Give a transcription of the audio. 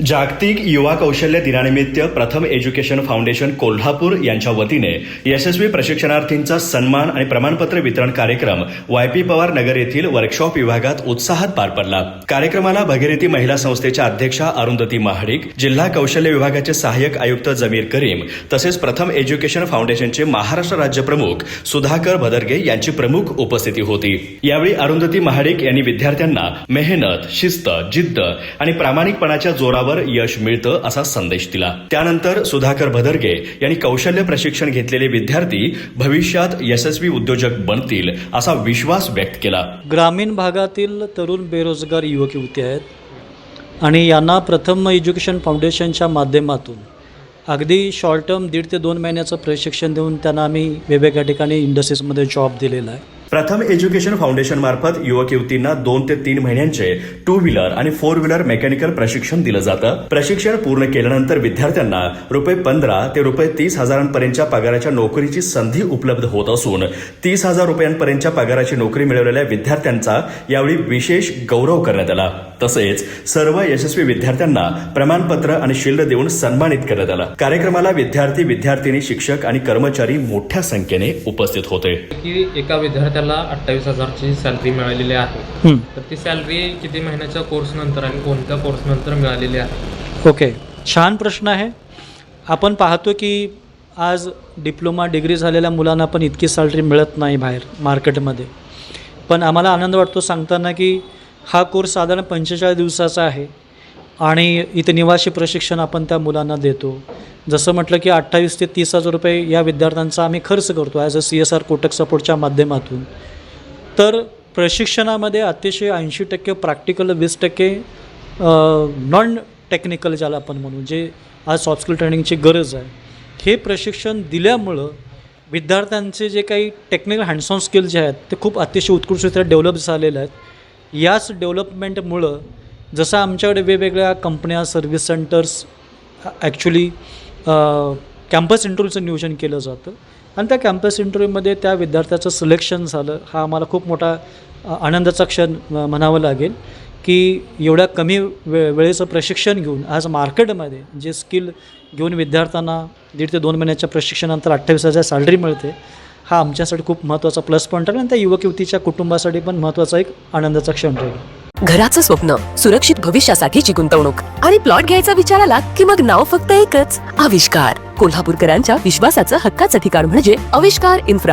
जागतिक युवा कौशल्य दिनानिमित्त प्रथम एज्युकेशन फाउंडेशन कोल्हापूर यांच्या वतीने यशस्वी प्रशिक्षणार्थींचा सन्मान आणि प्रमाणपत्र वितरण कार्यक्रम वाय.पी. पवार नगर येथील वर्कशॉप विभागात उत्साहात पार पडला। कार्यक्रमाला भगीरथी महिला संस्थेच्या अध्यक्षा अरुंधती महाडिक, जिल्हा कौशल्य विभागाचे सहाय्यक आयुक्त जमीर करीम तसेच प्रथम एज्युकेशन फाउंडेशनचे महाराष्ट्र राज्य प्रमुख सुधाकर भदरगे यांची प्रमुख उपस्थिती होती। यावेळी अरुंधती महाडिक यांनी विद्यार्थ्यांना मेहनत, शिस्त, जिद्द आणि प्रामाणिकपणाच्या जोरावर यश मिळतं असा संदेश दिला। त्यानंतर सुधाकर भदरगे यांनी कौशल्य प्रशिक्षण घेतलेले विद्यार्थी भविष्यात यशस्वी उद्योजक बनतील असा विश्वास व्यक्त केला। ग्रामीण भागातील तरुण बेरोजगार युवक युवती आहेत आणि यांना प्रथम एज्युकेशन फाउंडेशनच्या माध्यमातून अगदी शॉर्ट टर्म 1.5 ते 2 महिन्याचं प्रशिक्षण देऊन त्यांना आम्ही वेगवेगळ्या ठिकाणी इंडस्ट्रीजमध्ये जॉब दिलेला आहे। प्रथम एज्युकेशन फाउंडेशन मार्फत युवक युवतींना 2 ते 3 महिन्यांचे 2 व्हीलर आणि 4 व्हीलर मेकॅनिकल प्रशिक्षण दिलं जातं। प्रशिक्षण पूर्ण केल्यानंतर विद्यार्थ्यांना ₹15,000 ते ₹30,000पर्यंतच्या पगाराच्या नोकरीची संधी उपलब्ध होत असून 30,000 रुपयांपर्यंतच्या पगाराची नोकरी मिळवलेल्या विद्यार्थ्यांचा यावेळी विशेष गौरव करण्यात आला। तसेच सर्व यशस्वी विद्यार्थ्यांना प्रमाणपत्र आणि शिल्ड देऊन सन्मानित करण्यात आला। कार्यक्रमाला विद्यार्थी, विद्यार्थिनी, शिक्षक आणि कर्मचारी मोठ्या संख्येने उपस्थित होते। एका विद्यार्थ्याला 28,000ची सॅलरी मिळालेली आहे, तर ती सॅलरी किती महिन्याच्या कोर्स नंतर आणि कोणत्या कोर्स नंतर मिळालेली आहे? ओके, छान प्रश्न आहे। आपण पाहतो की आज डिप्लोमा डिग्री झालेल्या मुलांना पण इतकी सॅलरी मिळत नाही बाहेर मार्केटमध्ये। पण आम्हाला आनंद वाटतो सांगताना की हा कोर्स साधारण 45 दिवसाचा आहे आणि इथे निवासी प्रशिक्षण आपण त्या मुलांना देतो। जसं म्हटलं की 28,000 ते 30,000 रुपये या विद्यार्थ्यांचा आम्ही खर्च करतो ॲज अ CSR कोटक सपोर्टच्या माध्यमातून। तर प्रशिक्षणामध्ये अतिशय 80% प्रॅक्टिकल, 20% नॉन टेक्निकल ज्याला आपण म्हणू, जे आज सॉफ्ट स्किल ट्रेनिंगची गरज आहे, हे प्रशिक्षण दिल्यामुळं विद्यार्थ्यांचे जे काही टेक्निकल हँड्स ऑन स्किल जे आहेत ते खूप अतिशय उत्कृष्टरित्या डेव्हलप झालेले आहेत। याच डेव्हलपमेंटमुळं जसं आमच्याकडे वेगवेगळ्या कंपन्या, सर्व्हिस सेंटर्स ॲक्च्युली कॅम्पस इंटरव्ह्यूचं नियोजन केलं जातं आणि त्या कॅम्पस इंटरव्ह्यूमध्ये त्या विद्यार्थ्याचं सिलेक्शन झालं, हा आम्हाला खूप मोठा आनंदाचा क्षण म्हणावं लागेल की एवढ्या कमी वेळेचं प्रशिक्षण घेऊन आज मार्केटमध्ये जे स्किल घेऊन विद्यार्थ्यांना 1.5 ते 2 महिन्याच्या प्रशिक्षणानंतर 28,000 सॅलरी मिळते, हा आमच्यासाठी खूप महत्त्वाचा प्लस पॉईंट आहे आणि त्या युवक युवतीच्या कुटुंबासाठी पण महत्त्वाचा एक आनंदाचा क्षण राहील। घराचं स्वप्न, सुरक्षित भविष्यासाठीची गुंतवणूक आणि प्लॉट घ्यायचा विचार आला की मग नाव फक्त एकच, आविष्कार। कोल्हापूरकरांच्या विश्वासाचं हक्काचं ठिकाण म्हणजे आविष्कार इन्फ्रा।